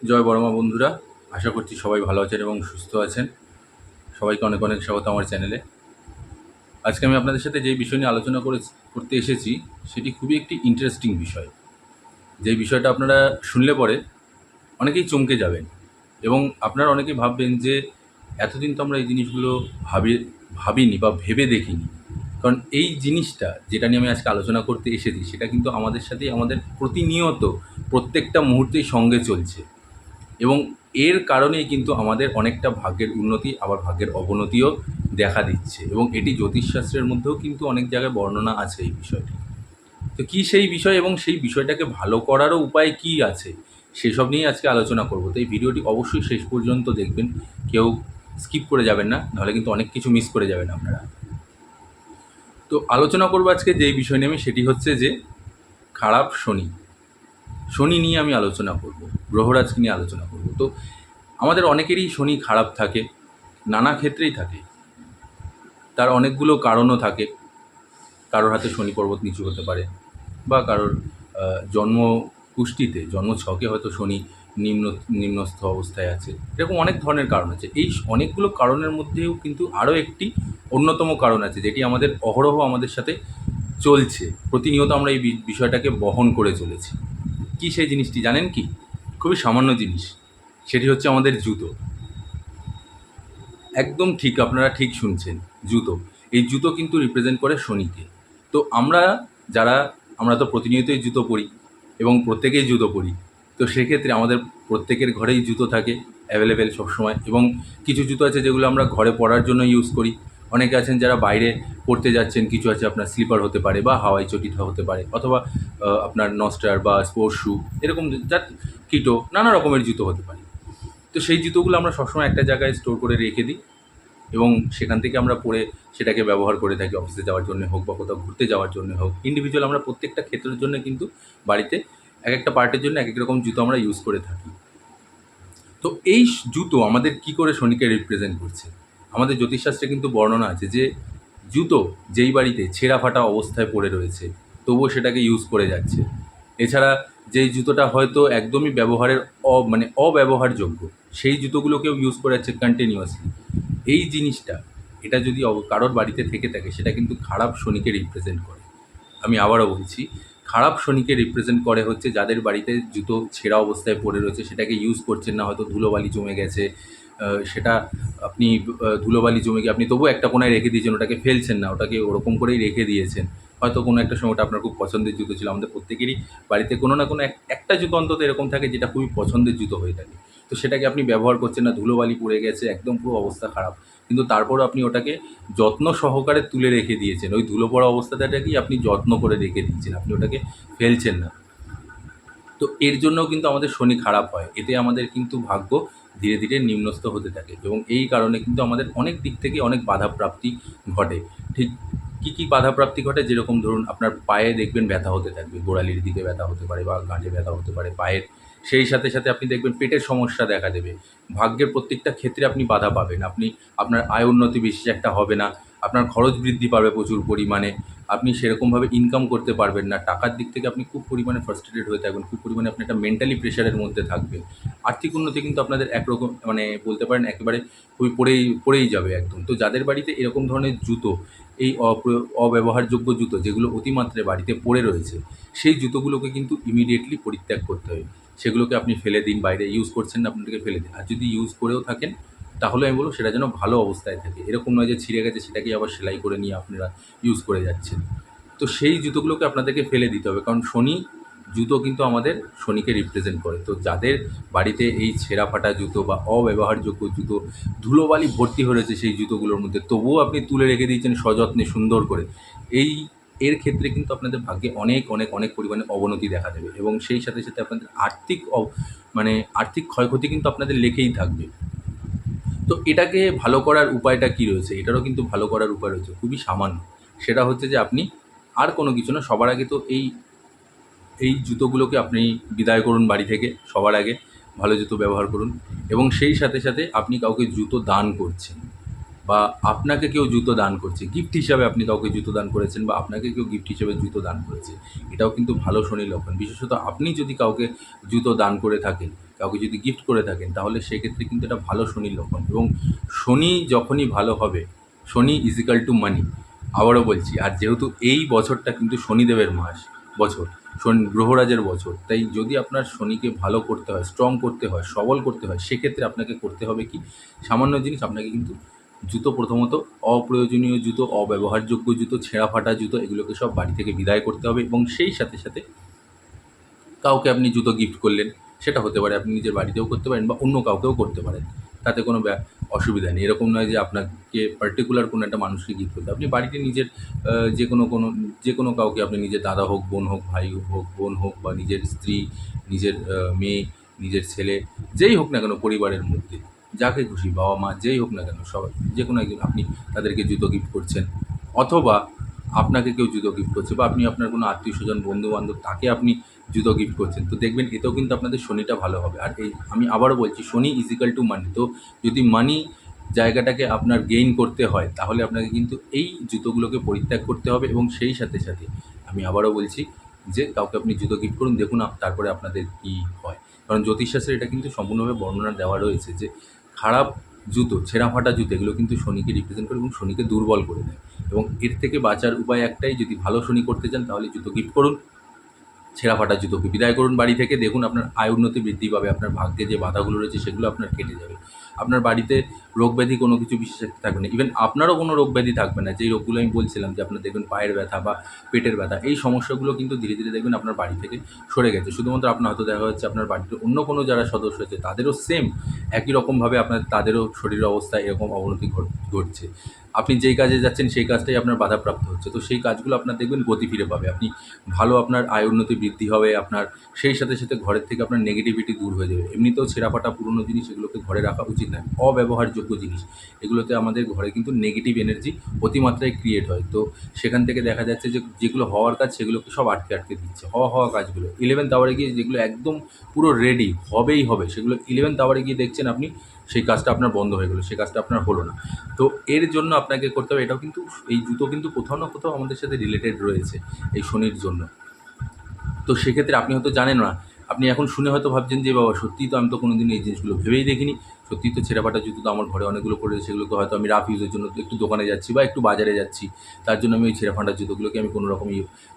জয় বড়মা বন্ধুরা, আশা করছি সবাই ভালো আছেন এবং সুস্থ আছেন। সবাইকে অনেক অনেক স্বাগত আমার চ্যানেলে। আজকে আমি আপনাদের সাথে যেই বিষয় নিয়ে আলোচনা করতে এসেছি সেটি খুবই একটি ইন্টারেস্টিং বিষয়। যেই বিষয়টা আপনারা শুনলে পরে অনেকেই চমকে যাবেন এবং আপনারা অনেকেই ভাববেন যে এতদিন তো আমরা এই জিনিসগুলো ভাবিনি বা ভেবে দেখিনি। কারণ এই জিনিসটা যেটা নিয়ে আমি আজকে আলোচনা করতে এসেছি সেটা কিন্তু আমাদের সাথেই আমাদের প্রতিনিয়ত প্রত্যেকটা মুহূর্তেই সঙ্গে চলছে এবং এর কারণেই কিন্তু আমাদের অনেকটা ভাগ্যের উন্নতি আবার ভাগ্যের অবনতিও দেখা দিচ্ছে এবং এটি জ্যোতিষশাস্ত্রের মধ্যেও কিন্তু অনেক জায়গায় বর্ণনা আছে এই বিষয়টি। তো কী সেই বিষয় এবং সেই বিষয়টাকে ভালো করারও উপায় কী আছে সেসব নিয়েই আজকে আলোচনা করব। তো এই ভিডিওটি অবশ্যই শেষ পর্যন্ত দেখবেন, কেউ স্কিপ করে যাবেন না, নাহলে কিন্তু অনেক কিছু মিস করে যাবেন আপনারা। তো আলোচনা করবো আজকে যেই বিষয় নিয়ে আমি, সেটি হচ্ছে যে খারাপ শনি। শনি নিয়ে আমি আলোচনা করব, গ্রহরাজকে নিয়ে আলোচনা করব। তো আমাদের অনেকেরই শনি খারাপ থাকে, নানা ক্ষেত্রেই থাকে। তার অনেকগুলো কারণও থাকে। কারোর হাতে শনি পর্বত নিচু হতে পারে, বা কারোর জন্ম কুষ্টিতে জন্ম ছকে হয়তো শনি নিম্নস্থ অবস্থায় আছে। এরকম অনেক ধরনের কারণ আছে। এই অনেকগুলো কারণের মধ্যেও কিন্তু আরও একটি অন্যতম কারণ আছে, যেটি আমাদের অহরহ আমাদের সাথে চলছে। প্রতিনিয়ত আমরা এই বিষয়টাকে বহন করে চলেছি। কী সেই জিনিসটি জানেন কি? খুবই সামান্য জিনিস। সেটি হচ্ছে আমাদের জুতো। একদম ঠিক, আপনারা ঠিক শুনছেন, জুতো। এই জুতো কিন্তু রিপ্রেজেন্ট করে শনিকে। তো যারা আমরা তো প্রতিনিয়তই জুতো পরি এবং প্রত্যেকেই জুতো পরি। তো সেক্ষেত্রে আমাদের প্রত্যেকের ঘরেই জুতো থাকে অ্যাভেলেবেল সবসময়, এবং কিছু জুতো আছে যেগুলো আমরা ঘরে পরার জন্য ইউজ করি। অনেকে আছেন যারা বাইরে পড়তে যাচ্ছেন, কিছু আছে আপনার স্লিপার হতে পারে বা হাওয়াই চটিটা হতে পারে, অথবা আপনার নস্টার বা স্পোর্টস শ্যু, এরকম যার কিটো নানা রকমের জুতো হতে পারে। তো সেই জুতোগুলো আমরা সবসময় একটা জায়গায় স্টোর করে রেখে দিই এবং সেখান থেকে আমরা পরে সেটাকে ব্যবহার করে থাকি, অফিসে যাওয়ার জন্য হোক বা কোথাও ঘুরতে যাওয়ার জন্য হোক। ইন্ডিভিজুয়াল আমরা প্রত্যেকটা ক্ষেত্রের জন্য কিন্তু বাড়িতে এক একটা পার্টের জন্য এক এক রকম জুতো আমরা ইউজ করে থাকি। তো এই জুতো আমাদের কি করে শনিকে রিপ্রেজেন্ট করছে? আমাদের জ্যোতিষশাস্ত্রে কিন্তু বর্ণনা আছে যে জুতো যেই বাড়িতে ছেঁড়া ফাটা অবস্থায় পড়ে রয়েছে তবুও সেটাকে ইউজ করে যাচ্ছে। এছাড়া যেই জুতোটা হয়তো একদমই ব্যবহারের অব্যবহারযোগ্য, সেই জুতোগুলোকেও ইউজ করে যাচ্ছে কন্টিনিউয়াসলি। এই জিনিসটা, এটা যদি কারোর বাড়িতে থেকে থাকে, সেটা কিন্তু খারাপ শনিকে রিপ্রেজেন্ট করে। আমি আবারও বলছি, খারাপ শনিকে রিপ্রেজেন্ট করে হচ্ছে যাদের বাড়িতে জুতো ছেঁড়া অবস্থায় পড়ে রয়েছে, সেটাকে ইউজ করছেন না, হয়তো ধুলোবালি জমে গেছে। সেটা আপনি ধুলোবালি জমে গিয়ে আপনি তবুও একটা কোনায় রেখে দিয়েছেন, ওটাকে ফেলছেন না, ওটাকে ওরকম করেই রেখে দিয়েছেন। হয়তো কোনো একটা সময় ওটা আপনার খুব পছন্দের জুতো ছিল। আমাদের প্রত্যেকেরই বাড়িতে কোনো না কোনো একটা জুতো অন্তত এরকম থাকে যেটা খুবই পছন্দের জুতো হয়ে থাকে। তো সেটাকে আপনি ব্যবহার করছেন না, ধুলোবালি পড়ে গেছে, একদম পুরো অবস্থা খারাপ। কিন্তু তারপরও আপনি ওটাকে যত্ন সহকারে তুলে রেখে দিয়েছেন। ওই ধুলো পড়া অবস্থাটাকেই আপনি যত্ন করে রেখে দিয়েছেন, আপনি ওটাকে ফেলছেন না। তো এর জন্যও কিন্তু আমাদের শনি খারাপ হয়। এতে আমাদের কিন্তু ভাগ্য ধীরে ধীরে নিম্নস্থ হতে থাকে এবং এই কারণে কিন্তু আমাদের অনেক দিক থেকে অনেক বাধাপ্রাপ্তি ঘটে। ঠিক কী বাধাপ্রাপ্তি ঘটে? যেরকম ধরুন, আপনার পায়ে দেখবেন ব্যথা হতে থাকবে, গোড়ালির দিকে ব্যথা হতে পারে বা গাঁটে ব্যথা হতে পারে পায়ের। সেই সাথে সাথে আপনি দেখবেন পেটের সমস্যা দেখা দেবে। ভাগ্যের প্রত্যেকটা ক্ষেত্রে আপনি বাধা পাবেন। আপনার আয় উন্নতি বিশেষ একটা হবে না। আপনার খরচ বৃদ্ধি পাবে প্রচুর পরিমাণে। আপনি সেরকমভাবে ইনকাম করতে পারবেন না। টাকার দিক থেকে আপনি খুব পরিমাণে ফ্রাস্ট্রেটেড হয়ে থাকবেন। খুব পরিমাণে আপনি একটা মেন্টালি প্রেশারের মধ্যে থাকবেন। আর্থিক উন্নতি কিন্তু আপনাদের একরকম, মানে বলতে পারেন একেবারে খুবই পড়েই যাবে একদম। তো যাদের বাড়িতে এরকম ধরনের জুতো, এই অব্যবহারযোগ্য জুতো যেগুলো অতিমাত্রায় বাড়িতে পড়ে রয়েছে, সেই জুতোগুলোকে কিন্তু ইমিডিয়েটলি পরিত্যাগ করতে হবে। সেগুলোকে আপনি ফেলে দিন, বাইরে ইউজ করছেন না আপনাদেরকে ফেলে দিন। আর যদি ইউজ করেও থাকেন, তাহলে আমি বলব সেটা যেন ভালো অবস্থায় থাকে। এরকম নয় যে ছিঁড়ে গেছে সেটাকেই আবার সেলাই করে নিয়ে আপনারা ইউজ করে যাচ্ছেন। তো সেই জুতোগুলোকে আপনাদেরকে ফেলে দিতে হবে, কারণ জুতো কিন্তু আমাদের শনিকে রিপ্রেজেন্ট করে। তো যাদের বাড়িতে এই ছেঁড়া ফাটা জুতো বা অব্যবহারযোগ্য জুতো, ধুলোবালি ভর্তি হয়ে রয়েছে সেই জুতোগুলোর মধ্যে, তবুও আপনি তুলে রেখে দিয়েছেন সযত্নে সুন্দর করে, এর ক্ষেত্রে কিন্তু আপনাদের ভাগ্যে অনেক অনেক অনেক পরিমাণে অবনতি দেখা দেবে এবং সেই সাথে সাথে আপনাদের আর্থিক ক্ষয়ক্ষতি কিন্তু আপনাদের লেগেই থাকবে। তো এটাকে ভালো করার উপায়টা কী রয়েছে? এটারও কিন্তু ভালো করার উপায় রয়েছে, খুবই সামান্য। সেটা হচ্ছে যে আপনি আর কোনো কিছু না, সবার আগে তো এই জুতোগুলোকে আপনি বিদায় করুন বাড়ি থেকে। সবার আগে ভালো জুতো ব্যবহার করুন এবং সেই সাথে সাথে আপনি কাউকে জুতো দান করছেন বা আপনাকে কেউ জুতো দান করছে, গিফট হিসাবে আপনি কাউকে জুতো দান করেছেন বা আপনাকে কেউ গিফট হিসেবে জুতো দান করেছে, এটাও কিন্তু ভালো শনির লক্ষণ। বিশেষত আপনি যদি কাউকে জুতো দান করে থাকেন, কাউকে যদি গিফট করে থাকেন, তাহলে সেক্ষেত্রে কিন্তু এটা ভালো শনির লক্ষণ। এবং শনি যখনই ভালো হবে, শনি ইজিক্যাল টু মানি, আবারও বলছি। আর যেহেতু এই বছরটা কিন্তু শনিদেবের বছর, শনি গ্রহরাজের বছর, তাই যদি আপনার শনিকে ভালো করতে হয়, স্ট্রং করতে হয়, সবল করতে হয়, সেক্ষেত্রে আপনাকে করতে হবে কি, সামান্য জিনিস, আপনাকে কিন্তু জুতো, প্রথমত অপ্রয়োজনীয় জুতো, অব্যবহারযোগ্য জুতো, ছেঁড়া ফাটা জুতো, এগুলোকে সব বাড়ি থেকে বিদায় করতে হবে। এবং সেই সাথে সাথে কাউকে আপনি জুতো গিফট করলেন, সেটা হতে পারে আপনি নিজের বাড়িতেও করতে পারেন বা অন্য কাউকেও করতে পারেন, তাতে কোনো অসুবিধা নেই। এরকম নয় যে আপনাকে পার্টিকুলার কোনো একটা মানুষকে গিফট করতে, আপনি বাড়িতে নিজের যে কোনো কাউকে, আপনি নিজের দাদা হোক, বোন হোক, ভাই হোক, বোন হোক, বা নিজের স্ত্রী, নিজের মেয়ে, নিজের ছেলে, যেই হোক না কেন পরিবারের মধ্যে, যাকে খুশি, বাবা মা যেই হোক না কেন, সবাই, যে কোনো একজন আপনি তাদেরকে জুতো গিফট করছেন, অথবা আপনাকে কেউ জুতো গিফট করছে, বা আপনি আপনার কোনো আত্মীয় স্বজন, বন্ধু বান্ধব, তাকে আপনি জুতো গিফট করছেন, তো দেখবেন এতেও কিন্তু আপনাদের শনিটা ভালো হবে। আর এই আমি আবারও বলছি, শনি ইজিক্যাল টু মানি। তো যদি মানি জায়গাটাকে আপনার গেইন করতে হয়, তাহলে আপনাকে কিন্তু এই জুতোগুলোকে পরিত্যাগ করতে হবে। এবং সেই সাথে সাথে আমি আবারও বলছি যে কাউকে আপনি জুতো গিফট করুন, দেখুন তারপরে আপনাদের কী হয়। কারণ জ্যোতিষশাস্ত্রে এটা কিন্তু সম্পূর্ণভাবে বর্ণনা দেওয়া রয়েছে যে খারাপ জুতো, ছেঁড়া ফাটা জুতো, এগুলো কিন্তু শনিকে রিপ্রেজেন্ট করে এবং শনিকে দুর্বল করে দেয়। এবং এর থেকে বাঁচার উপায় একটাই, যদি ভালো শনি করতে চান তাহলে জুতো গিফট করুন, ছেঁড়া ফাটা জুতোকে বিদায় করুন বাড়ি থেকে। দেখুন আপনার আয় উন্নতি বৃদ্ধি পাবে, আপনার ভাগ্যে যে বাধাগুলো রয়েছে সেগুলো আপনার কেটে যাবে, আপনার বাড়িতে রোগ ব্যাধি কোনো কিছু বিশেষ থাকবে না, ইভেন আপনারও কোনো রোগ ব্যাধি থাকবে না। যেই রোগগুলো আমি বলছিলাম, যে আপনার দেখবেন পায়ের ব্যথা বা পেটের ব্যথা, এই সমস্যাগুলো কিন্তু ধীরে ধীরে দেখবেন আপনার বাড়ি থেকে সরে গেছে। শুধুমাত্র আপনার হয়তো দেখা যাচ্ছে আপনার বাড়িতে অন্য কোনো যারা সদস্য আছে তাদেরও সেম একই রকমভাবে তাদেরও শরীরের অবস্থা এরকম অবনতি ঘটছে। আপনি যেই কাজে যাচ্ছেন সেই কাজটাই আপনার বাধাপ্রাপ্ত হচ্ছে, তো সেই কাজগুলো আপনার দেখবেন গতি ফিরে পাবে, আপনি ভালো, আপনার আয় উন্নতি বৃদ্ধি হবে আপনার। সেই সাথে সাথে ঘরের থেকে আপনার নেগেটিভিটি দূর হয়ে যাবে। এমনিতেও ছেঁড়া ফাটা পুরনো জিনিস, এগুলোকে ঘরে রাখা উচিত নয়, অব্যবহারযোগ্য জিনিস, এগুলোতে আমাদের ঘরে কিন্তু নেগেটিভ এনার্জি অতিমাত্রায় ক্রিয়েট হয়। তো সেখান থেকে দেখা যাচ্ছে যে যেগুলো হওয়ার কাজ সেগুলোকে সব আটকে আটকে দিচ্ছে, হওয়া কাজগুলো 11th আওয়ারে গিয়ে, যেগুলো একদম পুরো রেডি হবেই হবে, সেগুলো 11th আওয়ারে গিয়ে দেখছেন আপনি সেই কাজটা আপনার বন্ধ হয়ে গেলো, সেই কাজটা আপনার হলো না। তো এর জন্য আপনাকে করতে হবে, এটাও কিন্তু, এই জুতো কিন্তু কোথাও না কোথাও আমাদের সাথে রিলেটেড রয়েছে এই শনির জন্য। তো সেক্ষেত্রে আপনি হয়তো জানেন না, আপনি এখন শুনে হয়তো ভাবছেন যে বাবা সত্যিই তো, আমি তো কোনো দিন এই জিনিসগুলো ভেবেই দেখিনি, সত্যিই তো ছেঁড়া ফাটা জুতো তো আমার ঘরে অনেকগুলো পড়ে, সেগুলোকে হয়তো আমি রাফ ইউজের জন্য একটু দোকানে যাচ্ছি বা একটু বাজারে যাচ্ছি, তার জন্য আমি ওই ছেঁড়া ফাটা জুতোগুলোকে আমি কোনো রকম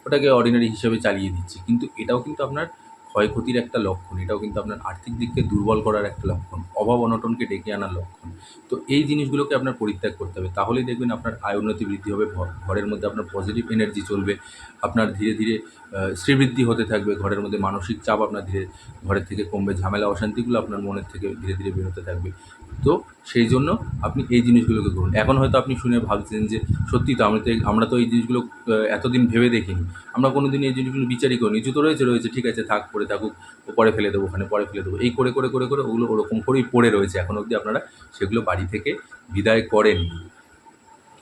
ওটাকে অর্ডিনারি হিসেবে চালিয়ে দিচ্ছি। কিন্তু এটাও কিন্তু আপনার ক্ষয়ক্ষতির একটা লক্ষণ, এটাও কিন্তু আপনার আর্থিক দিককে দুর্বল করার একটা লক্ষণ, অভাব অনটনকে ডেকে আনার লক্ষণ। তো এই জিনিসগুলোকে আপনার পরিত্যাগ করতে হবে, তাহলেই দেখবেন আপনার আয় উন্নতি বৃদ্ধি হবে, ঘরের মধ্যে আপনার পজিটিভ এনার্জি চলবে, আপনার ধীরে ধীরে শ্রীবৃদ্ধি হতে থাকবে, ঘরের মধ্যে মানসিক চাপ আপনার ধীরে ঘরের থেকে কমবে, ঝামেলা অশান্তিগুলো আপনার মনের থেকে ধীরে ধীরে বেরোতে থাকবে। তো সেই জন্য আপনি এই জিনিসগুলোকে করুন। এখন হয়তো আপনি শুনে ভাবছেন যে সত্যি তো, আমরা তো এই জিনিসগুলো এতদিন ভেবে দেখিনি, আমরা কোনো দিন এই জিনিসগুলো বিচারই করিনি, জুতো রয়েছে ঠিক আছে, থাক, পরে থাকুক, ও পরে ফেলে দেবো, ওখানে পরে ফেলে দেবো, এই করে করে করে করে ওগুলো ওরকম করেই পড়ে রয়েছে, এখন অবধি আপনারা সেগুলো বাড়ি থেকে বিদায় করেননি।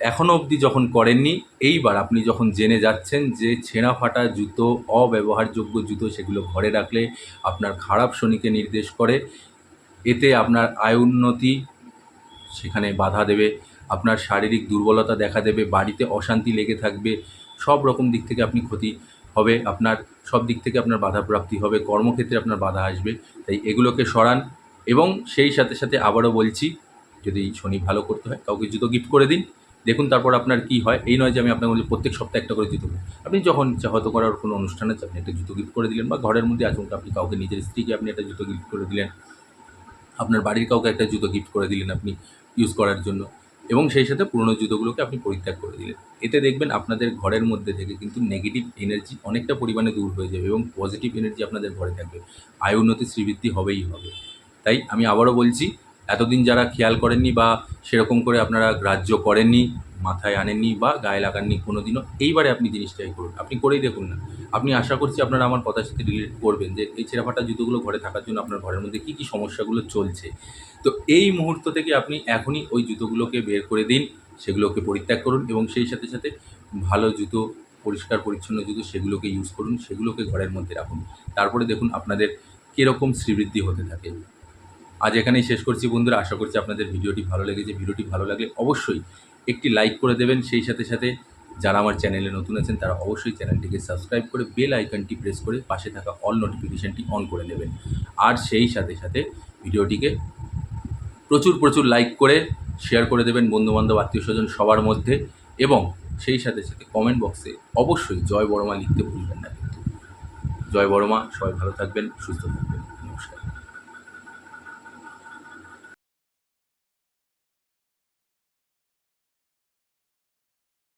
এখনও অবধি যখন করেননি, এইবার আপনি যখন জেনে যাচ্ছেন যে ছেঁড়া ফাটা জুতো, অব্যবহারযোগ্য জুতো, সেগুলো ঘরে রাখলে আপনার খারাপ শনিকে নির্দেশ করে, এতে আপনার আয় উন্নতি সেখানে বাধা দেবে, আপনার শারীরিক দুর্বলতা দেখা দেবে, বাড়িতে অশান্তি লেগে থাকবে, সব রকম দিক থেকে আপনি ক্ষতি হবে, আপনার সব দিক থেকে আপনার বাধাপ্রাপ্তি হবে, কর্মক্ষেত্রে আপনার বাধা আসবে। তাই এগুলোকে সরান। এবং সেই সাথে সাথে আবারও বলছি, যদি শনি ভালো করতে হয় কাউকে জুতো গিফট করে দিন, দেখুন তারপর আপনার কী হয়। এই নয় যে আমি আপনাকে বলি প্রত্যেক সপ্তাহে একটা করে জুতো, আপনি যখন ইচ্ছা, হয়তো করার কোনো অনুষ্ঠান আছে আপনি একটা জুতো গিফট করে দিলেন, বা ঘরের মধ্যে আচমকা আপনি কাউকে, নিজের স্ত্রীকে আপনি একটা জুতো গিফট করে দিলেন, আপনার বাড়ির কাউকে একটা জুতো গিফট করে দিলেন আপনি ইউজ করার জন্য, এবং সেই সাথে পুরনো জুতোগুলোকে আপনি পরিত্যাগ করে দিলেন। এতে দেখবেন আপনাদের ঘরের মধ্যে থেকে কিন্তু নেগেটিভ এনার্জি অনেকটা পরিমাণে দূর হয়ে যাবে, এবং পজিটিভ এনার্জি আপনাদের ঘরে থাকবে, আয় উন্নতি শ্রীবৃদ্ধি হবেই হবে। তাই আমি আবারও বলছি, এতদিন যারা খেয়াল করেননি বা সেরকম করে আপনারা গ্রাহ্য করেননি, মাথায় আনেননি বা গায়ে লাগাননি কোনো দিনও, এইবারে আপনি জিনিসটাই করুন, আপনি করেই দেখুন না। আপনি আশা করছি আপনারা আমার কথার সাথে রিলেট করবেন যে এই ছেঁড়া ফাটা জুতোগুলো ঘরে থাকার জন্য আপনার ঘরের মধ্যে কী কী সমস্যাগুলো চলছে। তো এই মুহূর্ত থেকে আপনি এখনই ওই জুতোগুলোকে বের করে দিন, সেগুলোকে পরিত্যাগ করুন, এবং সেই সাথে সাথে ভালো জুতো, পরিষ্কার পরিচ্ছন্ন জুতো, সেগুলোকে ইউজ করুন, সেগুলোকে ঘরের মধ্যে রাখুন। তারপরে দেখুন আপনাদের কীরকম শ্রীবৃদ্ধি হতে থাকে। আজ এখানেই শেষ করছি বন্ধুরা, আশা করছি আপনাদের ভিডিওটি ভালো লেগেছে। ভিডিওটি ভালো লাগলে অবশ্যই একটি লাইক করে দেবেন, সেই সাথে সাথে যারা আমার চ্যানেলে নতুন আছেন তারা অবশ্যই চ্যানেলটিকে সাবস্ক্রাইব করে বেল আইকনটি প্রেস করে পাশে থাকা অল নোটিফিকেশানটি অন করে নেবেন। আর সেই সাথে সাথে ভিডিওটিকে প্রচুর লাইক করে শেয়ার করে দেবেন বন্ধুবান্ধব আত্মীয়স্বজন সবার মধ্যে, এবং সেই সাথে সাথে কমেন্ট বক্সে অবশ্যই জয় বড়মা লিখতে ভুলবেন না কিন্তু। জয় বড়মা, সবাই ভালো থাকবেন, সুস্থ থাকবেন।